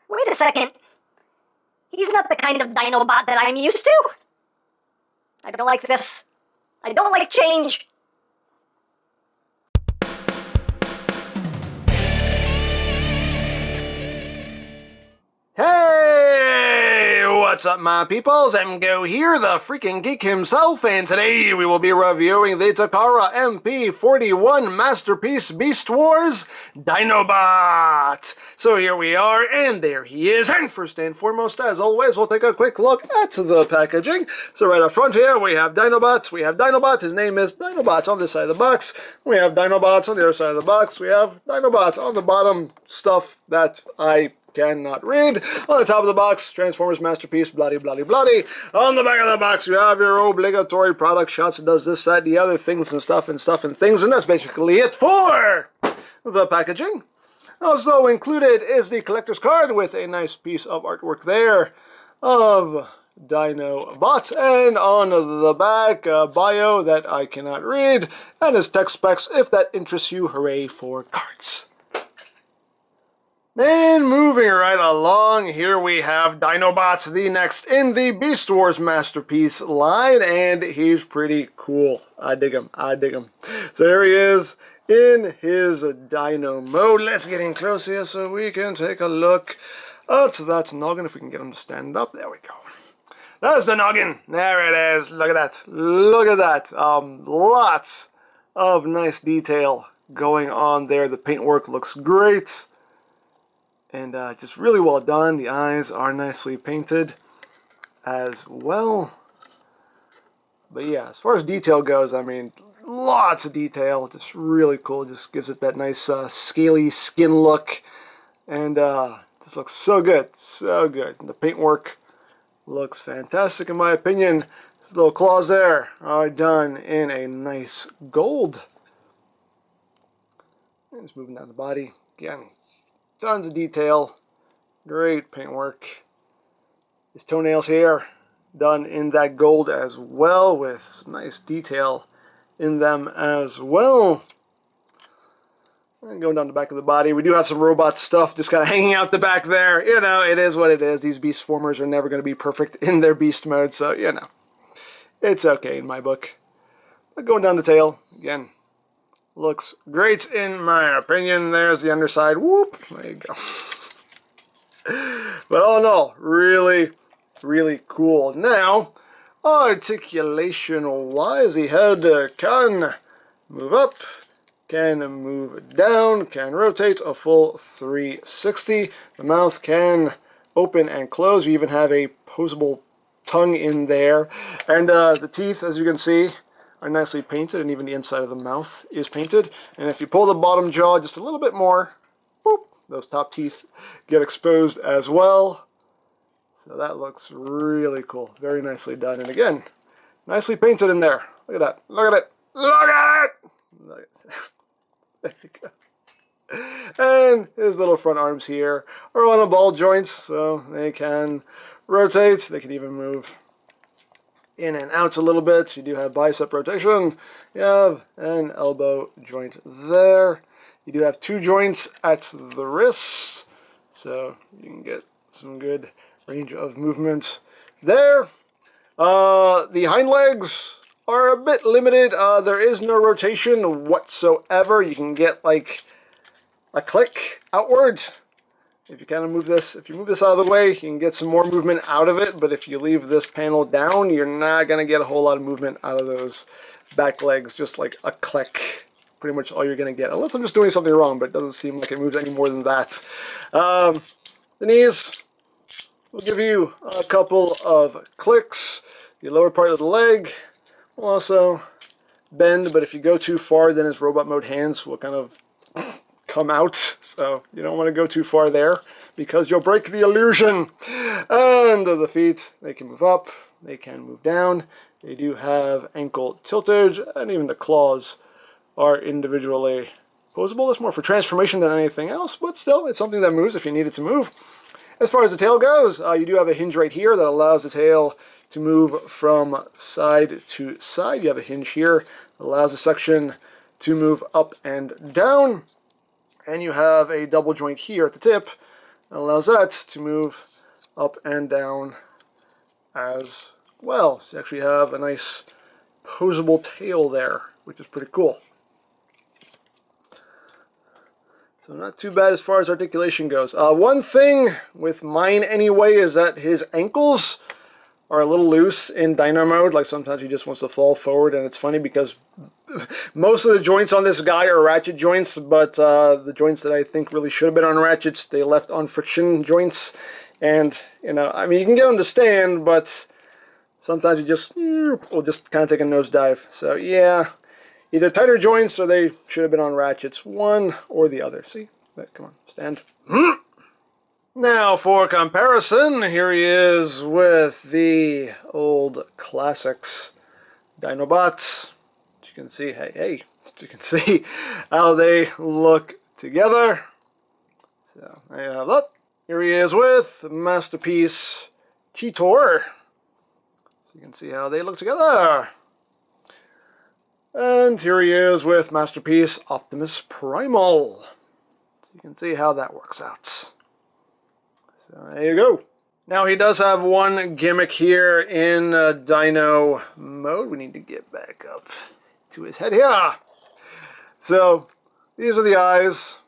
Wait a second. He's not the kind of Dinobot that I'm used to. I don't like this. I don't like change. Hey, what's up my peoples? EmGo here, the freaking geek himself, and today we will be reviewing the Takara MP-41 Masterpiece Beast Wars Dinobot. So here we are, and there he is, and first and foremost, as always, we'll take a quick look at the packaging. So right up front here, we have Dinobot, his name is Dinobot on this side of the box. We have Dinobots on the other side of the box. We have Dinobot on the bottom, stuff that I cannot read. On the top of the box, Transformers Masterpiece, bloody. On the back of the box, you have your obligatory product shots. It does this, that, the other things and stuff and things, and that's basically it for the packaging. Also included is the collector's card with a nice piece of artwork there of Dinobot, and on the back, bio that I cannot read, and his tech specs. If that interests you, hooray for cards. And moving right along, here we have Dinobot, the next in the Beast Wars Masterpiece line, and he's pretty cool. I dig him. So there he is in his Dino mode. Let's get in close here so we can take a look at that noggin, if we can get him to stand up. There we go. That's the noggin. There it is. Look at that. Lots of nice detail going on there. The paintwork looks great. And just really well done. The eyes are nicely painted as well. But yeah, as far as detail goes, I mean, lots of detail. Just really cool. Just gives it that nice scaly skin look. And just looks so good. So good. And the paintwork looks fantastic in my opinion. These little claws there are done in a nice gold. And just moving down the body. Again, tons of detail, great paintwork. His toenails here done in that gold as well, with some nice detail in them as well. And going down the back of the body, we do have some robot stuff just kind of hanging out the back there. You know, it is what it is. These beast formers are never going to be perfect in their beast mode, so you know, it's okay in my book. But going down the tail, again, looks great in my opinion. There's the underside. Whoop. There you go. But all in all, really cool. Now, articulation-wise, the head can move up, can move down, can rotate a full 360. The mouth can open and close. You even have a posable tongue in there. And the teeth, as you can see, are nicely painted, and even the inside of the mouth is painted. And if you pull the bottom jaw just a little bit more, boop, those top teeth get exposed as well. So that looks really cool. Very nicely done. And again, nicely painted in there. Look at that. Look at it. There you go. And his little front arms here are on a ball joint, so they can rotate. They can even move in and out a little bit. You do have bicep rotation. You have an elbow joint there. You do have two joints at the wrists, so you can get some good range of movement there. The hind legs are a bit limited. There is no rotation whatsoever. You can get like a click outward. If you kind of move this, if you move this out of the way, you can get some more movement out of it. But if you leave this panel down, you're not going to get a whole lot of movement out of those back legs. Just like a click, pretty much all you're going to get. Unless I'm just doing something wrong, but it doesn't seem like it moves any more than that. The knees will give you a couple of clicks. The lower part of the leg will also bend, but if you go too far, then his robot mode hands will kind of come out, so you don't want to go too far there because you'll break the illusion. And the feet, they can move up, they can move down, they do have ankle tiltage, and even the claws are individually posable. It's more for transformation than anything else, but still, it's something that moves if you need it to move. As far as the tail goes, you do have a hinge right here that allows the tail to move from side to side. You have a hinge here that allows the section to move up and down. And you have a double joint here at the tip That allows that to move up and down as well. So you actually have a nice posable tail there, which is pretty cool. So not too bad as far as articulation goes. One thing with mine anyway is that his ankles are a little loose in Dino mode. Like sometimes he just wants to fall forward, and it's funny because most of the joints on this guy are ratchet joints, but the joints that I think really should have been on ratchets, they left on friction joints. And, you know, I mean, you can get them to stand, but sometimes you will just kind of take a nosedive. So, yeah, either tighter joints or they should have been on ratchets. One or the other. See? Come on, stand. Now, for comparison, here he is with the old classics Dinobots. You can see, hey, you can see how they look together. So, there you have that. Here he is with Masterpiece Cheetor. So you can see how they look together. And here he is with Masterpiece Optimus Primal. So you can see how that works out. So there you go. Now he does have one gimmick here in Dino mode. We need to get back up to his head here. So these are the eyes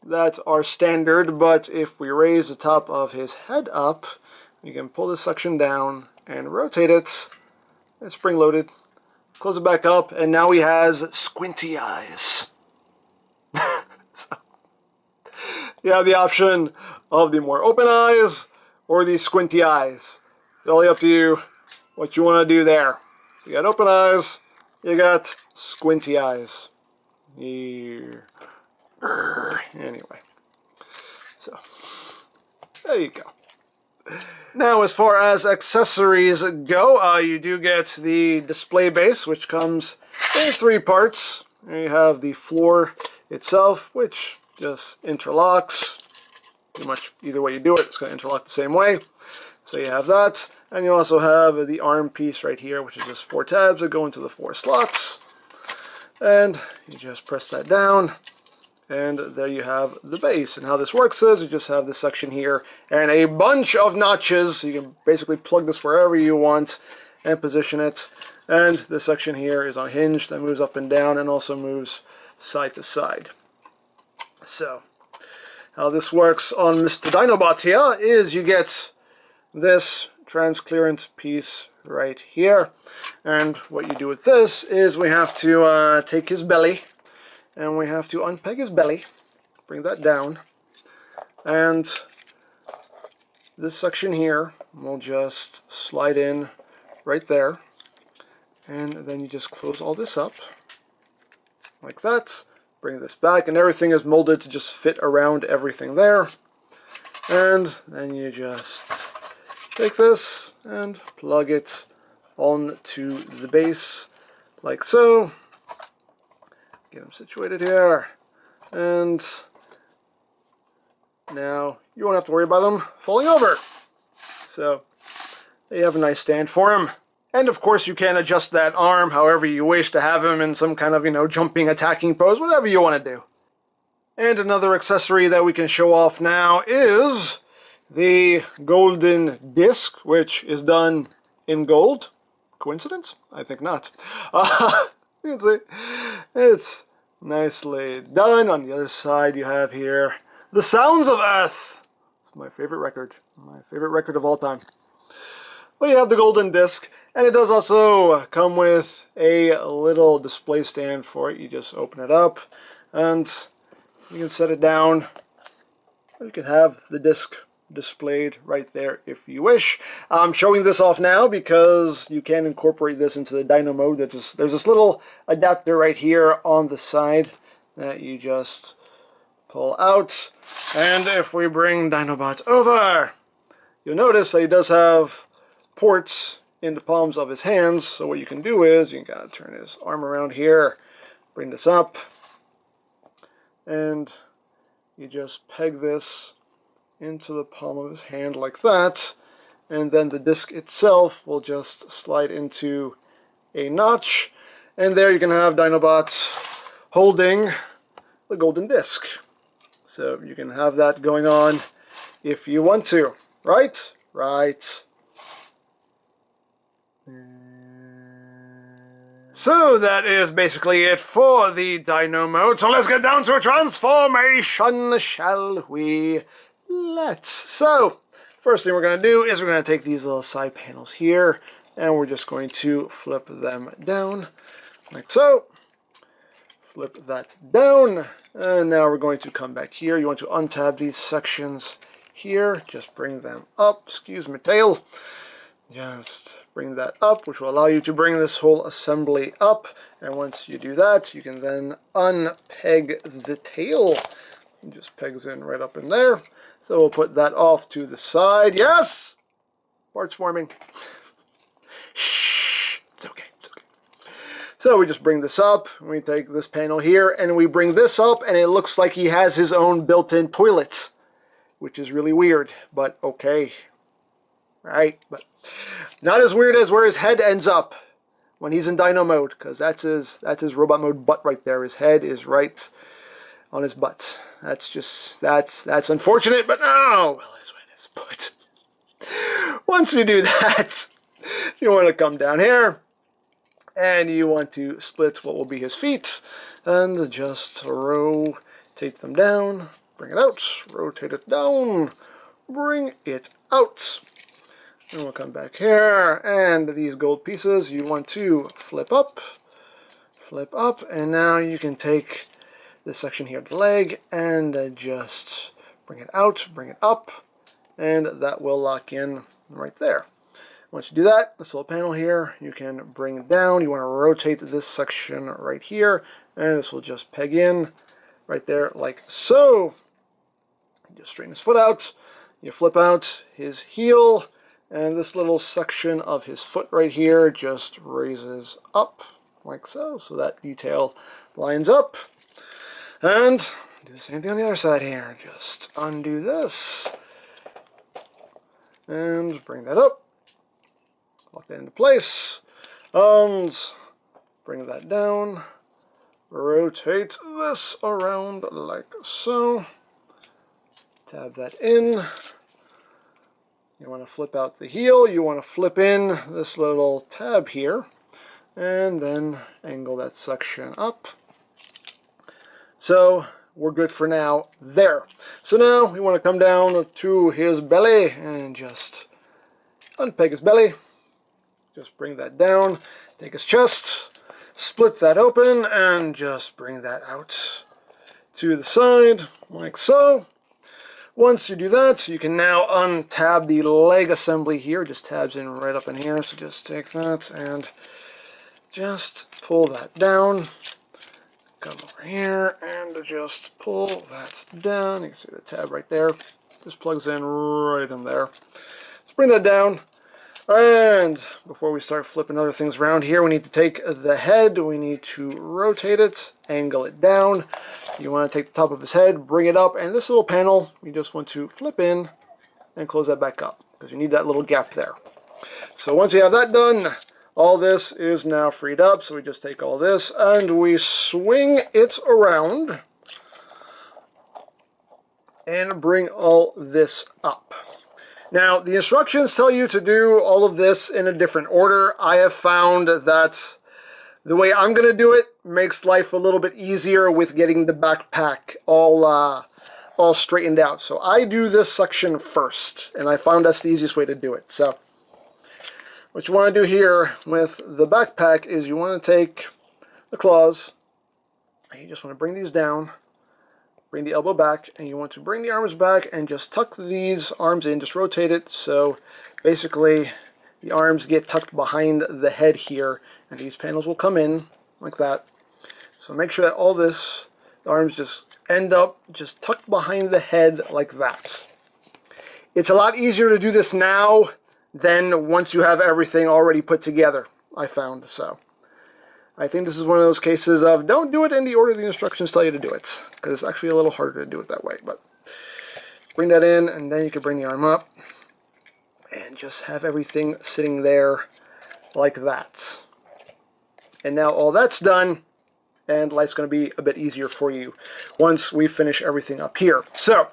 that are standard, but if we raise the top of his head up, you can pull this section down and rotate it. It's spring-loaded. Close it back up, and now he has squinty eyes. So, you have the option of the more open eyes or the squinty eyes. It's only up to you what you want to do there. So you got open eyes, you got squinty eyes. Here. Anyway, so there you go. Now, as far as accessories go, you do get the display base, which comes in 3 parts. And you have the floor itself, which just interlocks. Pretty much either way you do it, it's going to interlock the same way. So you have that. And you also have the arm piece right here, which is just 4 tabs that go into the 4 slots. And you just press that down. And there you have the base. And how this works is you just have this section here and a bunch of notches. So you can basically plug this wherever you want and position it. And this section here is unhinged and moves up and down and also moves side to side. So how this works on Mr. Dinobot here is you get this transclearance piece right here. And what you do with this is we have to take his belly. And we have to unpeg his belly, bring that down, and this section here will just slide in right there, and then you just close all this up, like that, bring this back, and everything is molded to just fit around everything there, and then you just take this and plug it onto the base, like so. Get them situated here, and now you won't have to worry about them falling over. So there you have a nice stand for him. And of course you can adjust that arm however you wish to have him in some kind of, jumping, attacking pose, whatever you want to do. And another accessory that we can show off now is the golden disc, which is done in gold. Coincidence? I think not. You can see it's nicely done. On the other side you have here The Sounds of Earth. It's my favorite record of all time. Well, you have the golden disc, and it does also come with a little display stand for it. You just open it up and you can set it down. You can have the disc displayed right there if you wish. I'm showing this off now because you can incorporate this into the Dino mode. There's this little adapter right here on the side that you just pull out. And if we bring Dinobot over, you'll notice that he does have ports in the palms of his hands. So what you can do is you can kind of turn his arm around here, bring this up, and you just peg this into the palm of his hand like that, and then the disc itself will just slide into a notch, and there you can have Dinobot holding the golden disc. So you can have that going on if you want to. Right? Right. So that is basically it for the Dino mode. So let's get down to a transformation, shall we? Let's. So, first thing we're going to do is we're going to take these little side panels here, and we're just going to flip them down, like so. Flip that down, and now we're going to come back here. You want to untab these sections here, just bring them up. Excuse me, tail. Just bring that up, which will allow you to bring this whole assembly up. And once you do that, you can then unpeg the tail. It just pegs in right up in there. So we'll put that off to the side. Yes! Parts forming. Shh! It's okay, it's okay. So we just bring this up, we take this panel here, and we bring this up, and it looks like he has his own built-in toilet, which is really weird, but okay. Right, but not as weird as where his head ends up when he's in Dino mode, because that's his robot mode butt right there. His head is right on his butt. That's unfortunate, but oh, well, it is what it is. But once you do that, you want to come down here, and you want to split what will be his feet, and just rotate them down, bring it out, rotate it down, bring it out. And we'll come back here, and these gold pieces you want to flip up, and now you can take this section here, the leg, and just bring it out, bring it up, and that will lock in right there. Once you do that, this little panel here, you can bring it down. You want to rotate this section right here, and this will just peg in right there like so. Just straighten his foot out, you flip out his heel, and this little section of his foot right here just raises up like so, so that detail lines up. And do the same thing on the other side here. Just undo this and bring that up. Lock that into place. And bring that down. Rotate this around like so. Tab that in. You want to flip out the heel, you want to flip in this little tab here, and then angle that section up. So we're good for now there. So now we want to come down to his belly and just unpeg his belly. Just bring that down, take his chest, split that open, and just bring that out to the side like so. Once you do that, you can now untab the leg assembly here. Just tabs in right up in here. So just take that and just pull that down. Come over here and just pull that down. You can see the tab right there. Just plugs in right in there. Let's bring that down. And before we start flipping other things around here, we need to take the head, we need to rotate it, angle it down. You want to take the top of his head, bring it up, and this little panel, you just want to flip in and close that back up, because you need that little gap there. So once you have that done, all this is now freed up, so we just take all this and we swing it around and bring all this up. Now, the instructions tell you to do all of this in a different order. I have found that the way I'm going to do it makes life a little bit easier with getting the backpack all straightened out. So I do this section first, and I found that's the easiest way to do it. So what you want to do here with the backpack is you want to take the claws, and you just want to bring these down. Bring the elbow back, and you want to bring the arms back and just tuck these arms in, just rotate it, so basically the arms get tucked behind the head here, and these panels will come in like that. So make sure that all this, the arms just end up just tucked behind the head like that. It's a lot easier to do this now than once you have everything already put together, I found. So I think this is one of those cases of don't do it in the order the instructions tell you to do it, because it's actually a little harder to do it that way. But bring that in, and then you can bring the arm up and just have everything sitting there like that. And now all that's done, and life's going to be a bit easier for you once we finish everything up here. So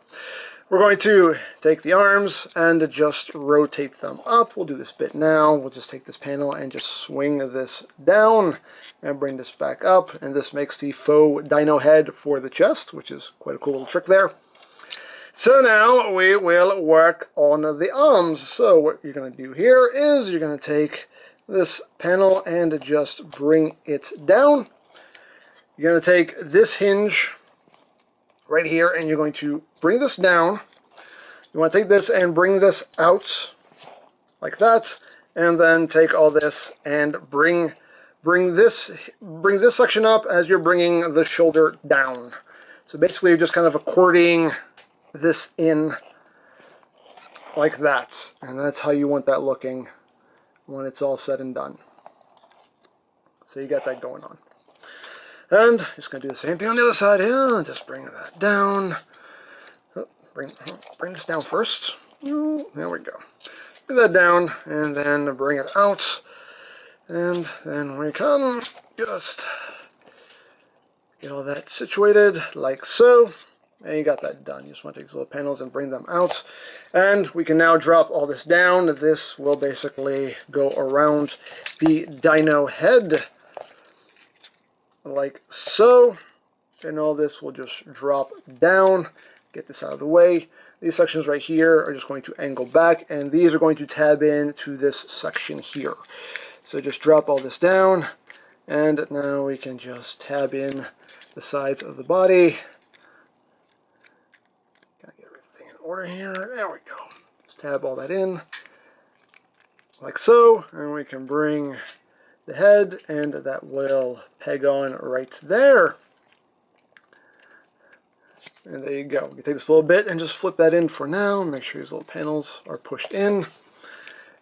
We're going to take the arms and just rotate them up. We'll do this bit now. We'll just take this panel and just swing this down and bring this back up. And this makes the faux dino head for the chest, which is quite a cool little trick there. So now we will work on the arms. So what you're going to do here is you're going to take this panel and just bring it down. You're going to take this hinge right here and you're going to bring this down. You want to take this and bring this out like that, and then take all this and bring this section up as you're bringing the shoulder down. So basically you're just kind of according this in like that, and that's how you want that looking when it's all said and done. So you got that going on. And just going to do the same thing on the other side here. Just bring that down. Oh, bring this down first. There we go. Bring that down and then bring it out. And then we can just get all that situated like so. And you got that done. You just want to take these little panels and bring them out. And we can now drop all this down. This will basically go around the dino head like so, and all this will just drop down. Get this out of the way. These sections right here are just going to angle back, and these are going to tab in to this section here. So just drop all this down, and now we can just tab in the sides of the body. Gotta get everything in order here. There we go. Just tab all that in like so, and we can bring the head, and that will peg on right there. And there you go. We can take this little bit and just flip that in for now. Make sure these little panels are pushed in.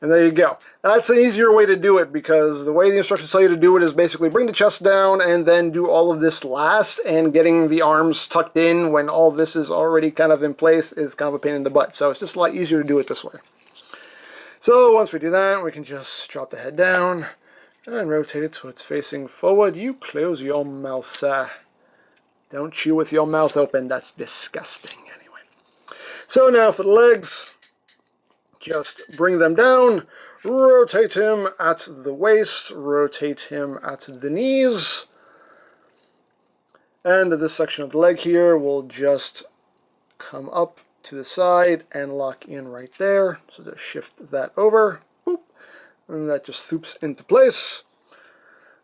And there you go. That's an easier way to do it, because the way the instructions tell you to do it is basically bring the chest down and then do all of this last, and getting the arms tucked in when all this is already kind of in place is kind of a pain in the butt. So it's just a lot easier to do it this way. So once we do that, we can just drop the head down and rotate it so it's facing forward. You close your mouth, sir. Don't chew with your mouth open. That's disgusting. Anyway. So now for the legs, just bring them down. Rotate him at the waist. Rotate him at the knees. And this section of the leg here will just come up to the side and lock in right there. So just shift that over. Boop. And that just swoops into place.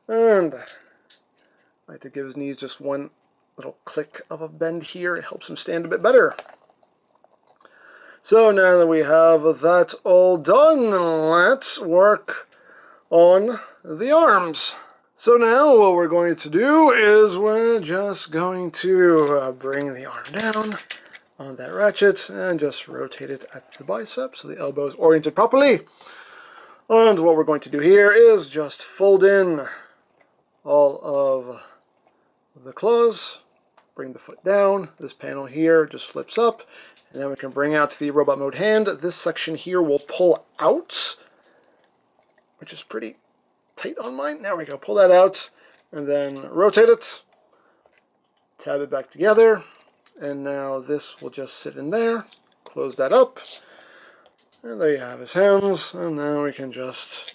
And I like to give his knees just one little click of a bend here. It helps him stand a bit better. So now that we have that all done, let's work on the arms. So now what we're going to do is we're just going to bring the arm down on that ratchet and just rotate it at the bicep so the elbow is oriented properly. And what we're going to do here is just fold in all of the claws, bring the foot down. This panel here just flips up, and then we can bring out the robot mode hand. This section here will pull out, which is pretty tight on mine. There we go. Pull that out, and then rotate it, tab it back together, and now this will just sit in there. Close that up. And there you have his hands, and now we can just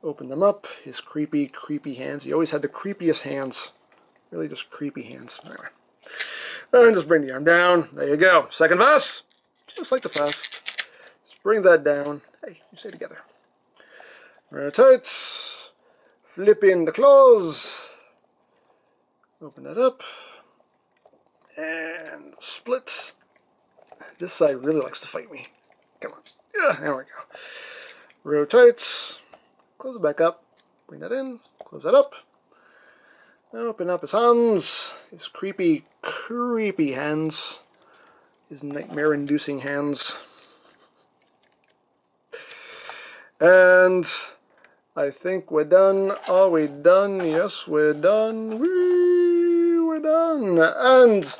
open them up. His creepy, creepy hands. He always had the creepiest hands. Really just creepy hands. Anyway. And just bring the arm down. There you go. Second verse. Just like the first. Just bring that down. Hey, you stay together. Rotate. Flip in the claws. Open that up. And split. This side really likes to fight me. Come on. Yeah, there we go. Rotate. Close it back up. Bring that in. Close that up. Open up his hands. His creepy, creepy hands. His nightmare-inducing hands. And I think we're done. Are we done? Yes, we're done. Whee, we're done. And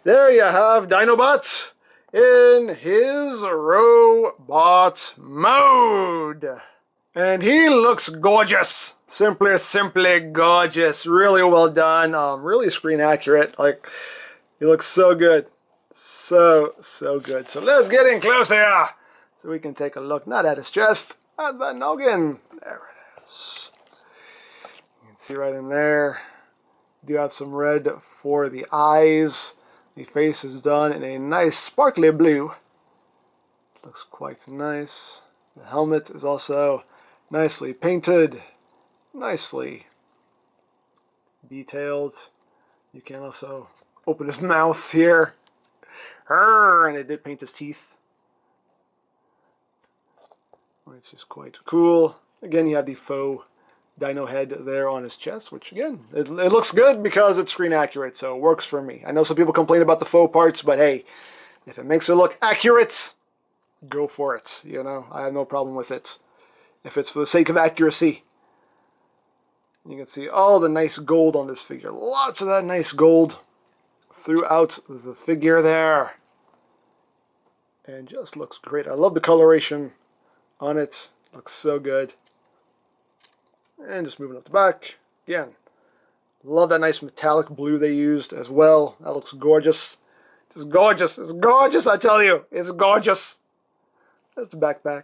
there you have DINOBOT in his robot mode. And he looks gorgeous. Simply gorgeous. Really well done. Really screen accurate. Like, he looks so good. So good. So let's get in close here so we can take a look, not at his chest, at the noggin. There it is. You can see right in there. You do have some red for the eyes. The face is done in a nice sparkly blue. Looks quite nice. The helmet is also nicely painted, nicely detailed. You can also open his mouth here. And they did paint his teeth, which is quite cool. Again, you have the faux dino head there on his chest, which again, it looks good because it's screen accurate, so it works for me. I know some people complain about the faux parts, but hey, if it makes it look accurate, go for it. You know, I have no problem with it. If it's for the sake of accuracy. You can see all the nice gold on this figure. Lots of that nice gold throughout the figure there. And just looks great. I love the coloration on it. Looks so good. And just moving up the back. Again, love that nice metallic blue they used as well. That looks gorgeous. Just gorgeous. It's gorgeous, I tell you. It's gorgeous. That's the backpack.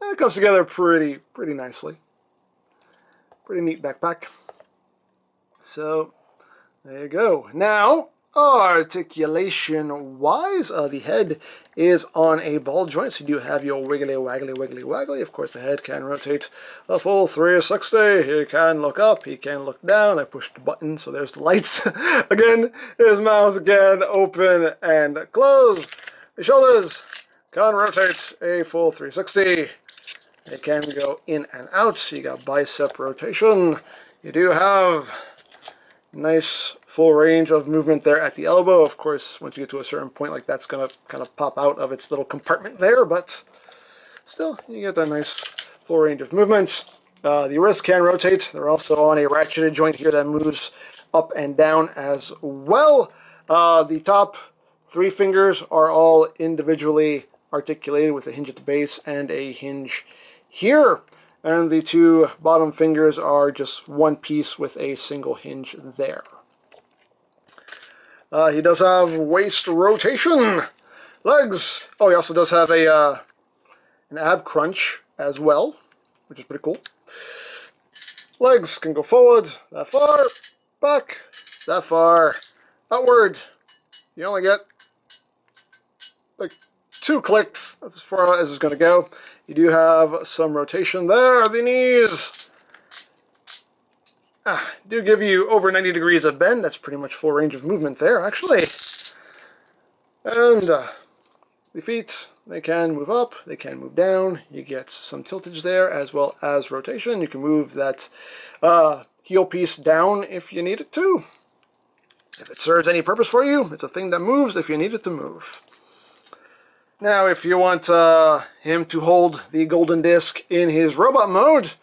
And it comes together pretty nicely. Pretty neat backpack. So, there you go. Now, articulation-wise, the head is on a ball joint, so you do have your wiggly, waggly, wiggly, waggly. Of course, the head can rotate a full 360. He can look up, he can look down. I pushed the button, so there's the lights. Again, his mouth can open and close. The shoulders can rotate a full 360. It can go in and out. You got bicep rotation. You do have nice full range of movement there at the elbow. Of course, once you get to a certain point, like that's going to kind of pop out of its little compartment there, but still, you get that nice full range of movement. The wrists can rotate. They're also on a ratcheted joint here that moves up and down as well. The top 3 fingers are all individually articulated with a hinge at the base and a hinge here, and the 2 bottom fingers are just one piece with a single hinge there. He does have waist rotation, legs. Oh, he also does have a an ab crunch as well, which is pretty cool. Legs can go forward, that far, back, that far, outward. You only get like 2 clicks. That's as far as it's going to go. You do have some rotation there. The knees do give you over 90 degrees of bend. That's pretty much full range of movement there, actually. And the feet, they can move up, they can move down. You get some tiltage there as well as rotation. You can move that heel piece down if you need it to. If it serves any purpose for you, it's a thing that moves if you need it to move. Now, if you want him to hold the golden disc in his robot mode,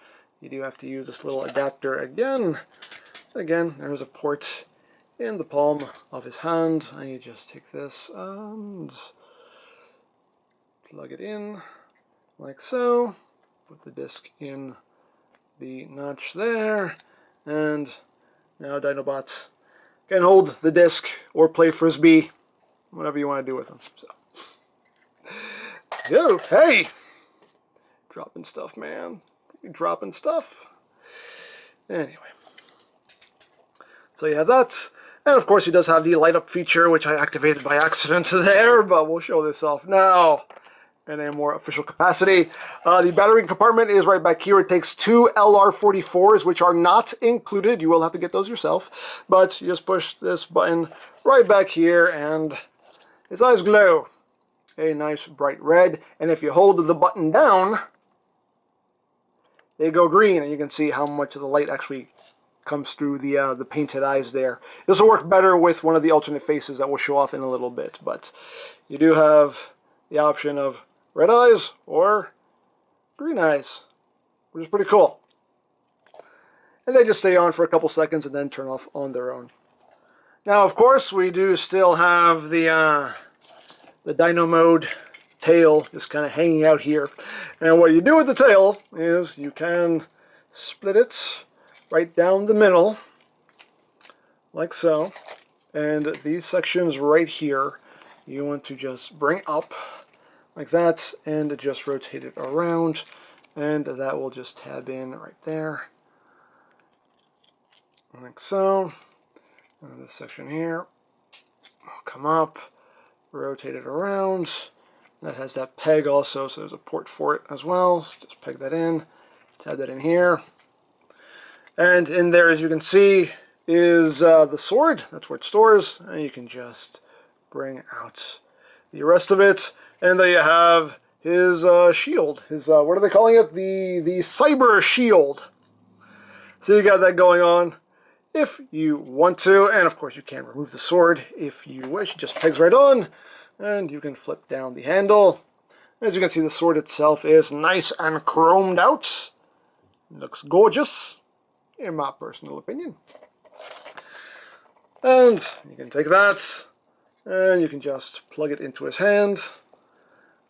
you do have to use this little adapter again. Again, there's a port in the palm of his hand, and you just take this and plug it in like so. Put the disc in the notch there, and now Dinobot can hold the disc or play frisbee, whatever you want to do with him. So. Yo, hey! Dropping stuff, man. You're dropping stuff. Anyway. So you have that. And of course he does have the light up feature, which I activated by accident there, but we'll show this off now in a more official capacity. The battery compartment is right back here. It takes 2 LR44s, which are not included. You will have to get those yourself. But you just push this button right back here, and his eyes glow a nice bright red. And if you hold the button down, they go green, and you can see how much of the light actually comes through the painted eyes there. This will work better with one of the alternate faces that we'll show off in a little bit, but you do have the option of red eyes or green eyes, which is pretty cool. And they just stay on for a couple seconds and then turn off on their own. Now, of course, we do still have the Dino mode tail just kind of hanging out here. And what you do with the tail is you can split it right down the middle, like so. And these sections right here, you want to just bring up like that and just rotate it around, and that will just tab in right there, like so. And this section here will come up, rotate it around. That has that peg also, so there's a port for it as well. So just peg that in, tab that in here. And in there, as you can see, is the sword. That's where it stores. And you can just bring out the rest of it. And there you have his shield. His, what are they calling it? The cyber shield. So you got that going on if you want to. And of course, you can remove the sword if you wish. It just pegs right on. And you can flip down the handle. As you can see, the sword itself is nice and chromed out. Looks gorgeous, in my personal opinion. And you can take that, and you can just plug it into his hand,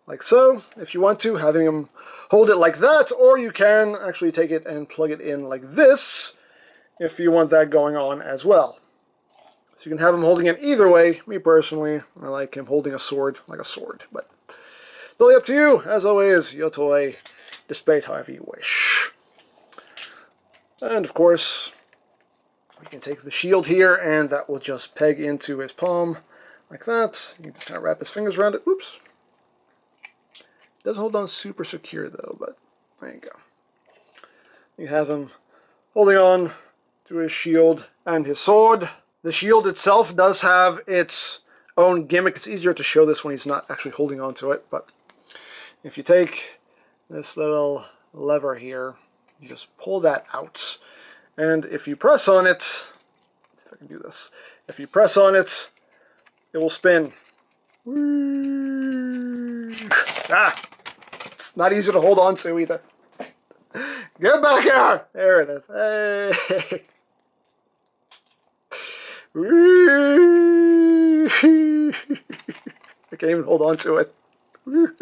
like so, if you want to, having him hold it like that, or you can actually take it and plug it in like this, if you want that going on as well. So you can have him holding it either way. Me personally, I like him holding a sword like a sword, but totally up to you. As always, your toy, display it however you wish. And of course, we can take the shield here, and that will just peg into his palm like that. You can just kind of wrap his fingers around it. Oops. Doesn't hold on super secure though, but there you go. You have him holding on to his shield and his sword. The shield itself does have its own gimmick. It's easier to show this when he's not actually holding on to it, but if you take this little lever here, you just pull that out, and if you press on it, let's see if I can do this. If you press on it, it will spin. Ah! It's not easy to hold on to either. Get back here! There it is. Hey! I can't even hold on to it. You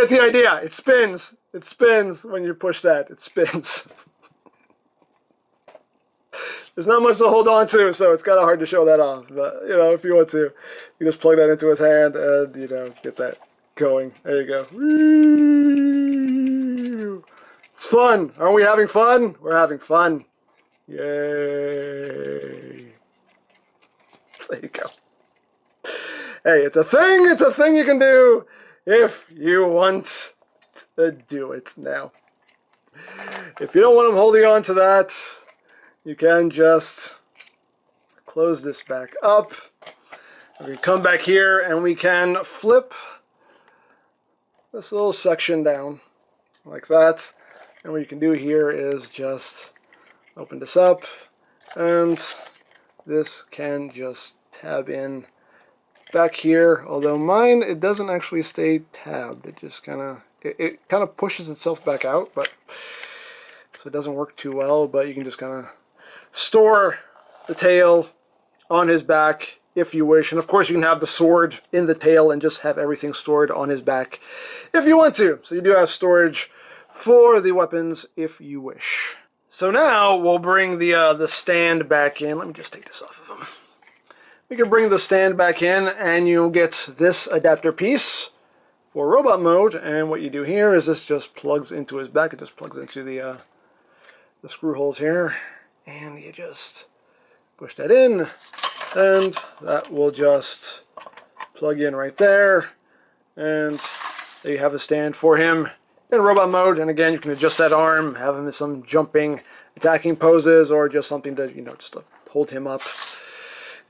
get the idea. It spins. It spins when you push that. It spins. There's not much to hold on to, so it's kind of hard to show that off. But, you know, if you want to, you just plug that into his hand and, you know, get that going. There you go. It's fun. Aren't we having fun? We're having fun. Yay. There you go. Hey, it's a thing you can do if you want to do it now. If you don't want him holding on to that, you can just close this back up. We can come back here and we can flip this little section down like that. And what you can do here is just open this up, and this can just tab in back here. Although mine, it doesn't actually stay tabbed. It just kind of it kind of pushes itself back out, but so it doesn't work too well. But you can just kind of store the tail on his back if you wish, and of course you can have the sword in the tail and just have everything stored on his back if you want to. So you do have storage for the weapons if you wish. So now we'll bring the stand back in. Let me just take this off of him. We can bring the stand back in, and you'll get this adapter piece for robot mode. And what you do here is this just plugs into his back. It just plugs into the screw holes here, and you just push that in, and that will just plug in right there. And there you have a stand for him in robot mode. And again, you can adjust that arm, have him in some jumping, attacking poses, or just something to, you know, just to hold him up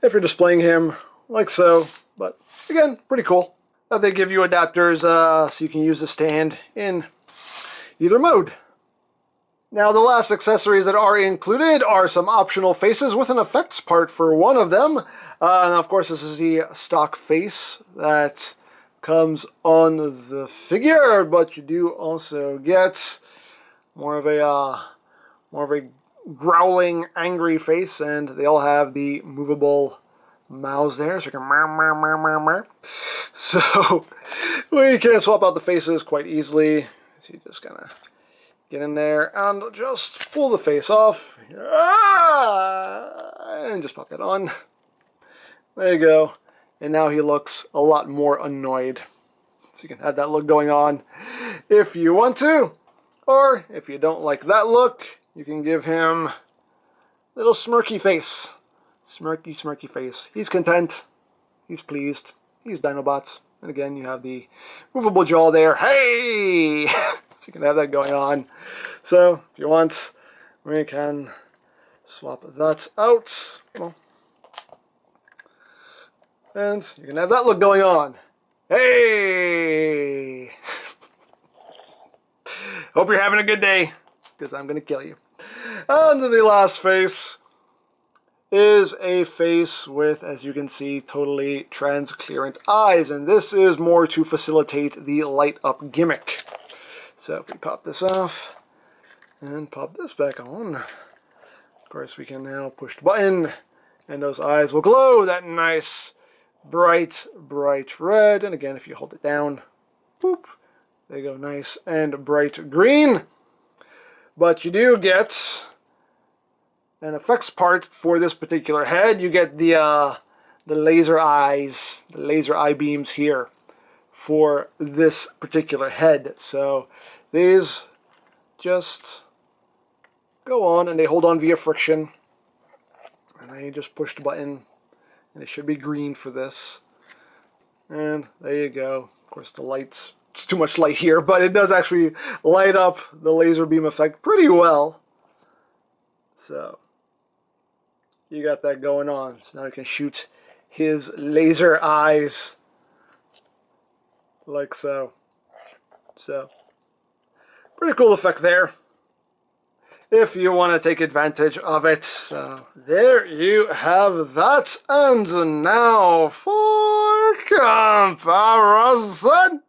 if you're displaying him like so. But again, pretty cool that they give you adapters so you can use the stand in either mode. Now, the last accessories that are included are some optional faces with an effects part for one of them. And of course, this is the stock face that comes on the figure, but you do also get more of a growling, angry face, and they all have the movable mouths there, so you can meow. So we can swap out the faces quite easily. So you just kind of get in there and just pull the face off, and And just pop that on. There you go. And now he looks a lot more annoyed. So you can have that look going on if you want to. Or if you don't like that look, you can give him a little smirky face. Smirky, smirky face. He's content. He's pleased. He's Dinobots. And again, you have the movable jaw there. Hey! So you can have that going on. So, if you want, we can swap that out. And you can have that look going on. Hey! Hope you're having a good day, because I'm going to kill you. And the last face is a face with, as you can see, totally transparent eyes. And this is more to facilitate the light up gimmick. So if we pop this off and pop this back on, of course we can now push the button and those eyes will glow that nice bright red. And again, if you hold it down, boop, they go nice and bright green. But you do get an effects part for this particular head. You get the laser eyes, the laser eye beams here for this particular head. So these just go on and they hold on via friction. And then you just push the button and it should be green for this. And there you go. Of course the lights, it's too much light here, but it does actually light up the laser beam effect pretty well. So you got that going on. So now you can shoot his laser eyes like so. So pretty cool effect there, if you want to take advantage of it. So there you have that. And now for comparison,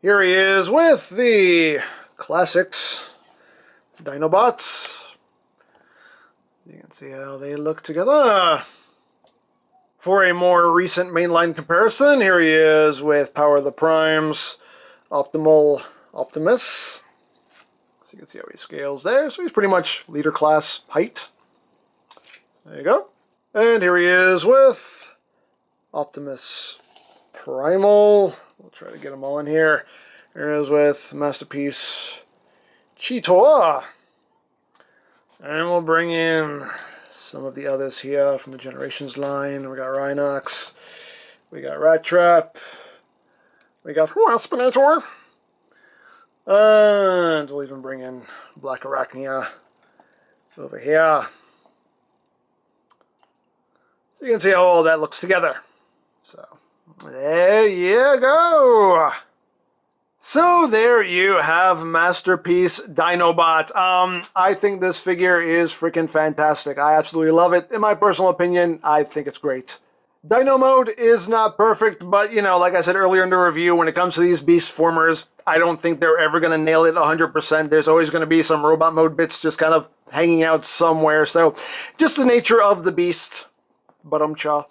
here he is with the classics Dinobots. You can see how they look together. For a more recent mainline comparison, here he is with Power of the Primes, Optimal Optimus. So you can see how he scales there. So he's pretty much leader class height. There you go. And here he is with Optimus Primal. We'll try to get them all in here. Here he is with Masterpiece Cheetor. And we'll bring in some of the others here from the Generations line. We got Rhinox, we got Rat Trap, we got Waspinator, and we'll even bring in Black Arachnia over here. So you can see how all that looks together. So there you go. So there you have Masterpiece Dinobot. I think this figure is freaking fantastic. I absolutely love it. In my personal opinion, I think it's great. Dino mode is not perfect, but you know, like I said earlier in the review, when it comes to these beast formers, I don't think they're ever going to nail it 100%. There's always going to be some robot mode bits just kind of hanging out somewhere. So just the nature of the beast. Cha.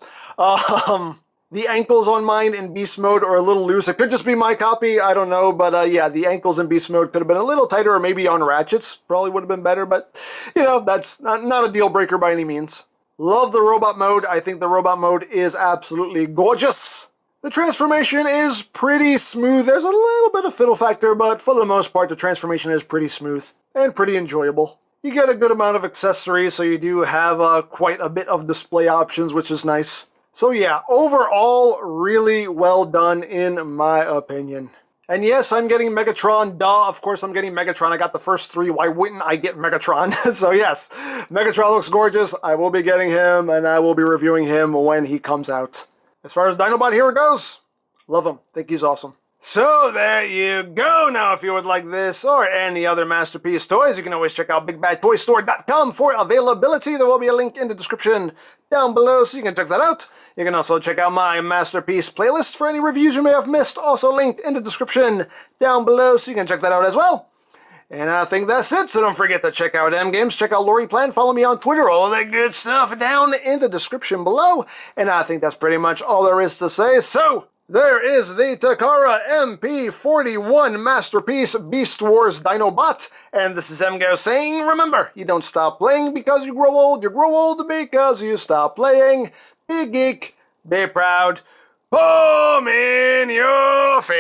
The ankles on mine in beast mode are a little loose. It could just be my copy, I don't know. But yeah, the ankles in beast mode could have been a little tighter, or maybe on ratchets. Probably would have been better, but you know, that's not a deal breaker by any means. Love the robot mode. I think the robot mode is absolutely gorgeous. The transformation is pretty smooth. There's a little bit of fiddle factor, but for the most part, the transformation is pretty smooth and pretty enjoyable. You get a good amount of accessories, so you do have quite a bit of display options, which is nice. So yeah, overall, really well done in my opinion. And yes, I'm getting Megatron. Duh, of course I'm getting Megatron. I got the first three. Why wouldn't I get Megatron? So yes, Megatron looks gorgeous. I will be getting him, and I will be reviewing him when he comes out. As far as Dinobot Hero goes, love him. Think he's awesome. So there you go. Now, if you would like this or any other Masterpiece toys, you can always check out BigBadToyStore.com for availability. There will be a link in the description down below, so you can check that out. You can also check out my Masterpiece playlist for any reviews you may have missed, also linked in the description down below, so you can check that out as well. And I think that's it, so don't forget to check out EmGo's, check out Lori Plan, follow me on Twitter, all that good stuff down in the description below. And I think that's pretty much all there is to say, so There is the Takara MP-41 Masterpiece Beast Wars Dinobot, and this is EmGo's saying, remember, you don't stop playing because you grow old because you stop playing. Be geek, be proud, palm in your face!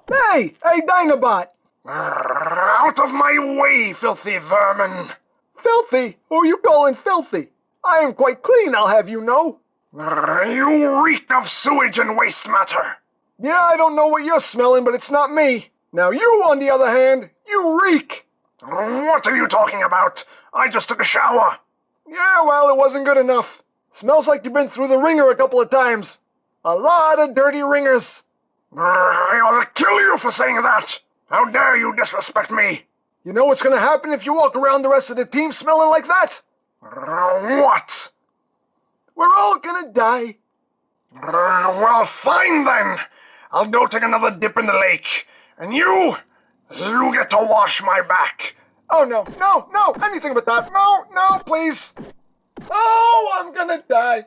Hey, Dinobot! Out of my way, filthy vermin! Filthy? Who are you calling filthy? I am quite clean, I'll have you know. You reek of sewage and waste matter. Yeah, I don't know what you're smelling, but it's not me. Now you, on the other hand, you reek. What are you talking about? I just took a shower. Yeah, well, it wasn't good enough. Smells like you've been through the ringer a couple of times. A lot of dirty ringers. I ought to kill you for saying that. How dare you disrespect me? You know what's gonna happen if you walk around the rest of the team smelling like that? What? We're all gonna die. Well, fine then. I'll go take another dip in the lake. And you get to wash my back. Oh, no, anything but that. No, please. Oh, I'm gonna die.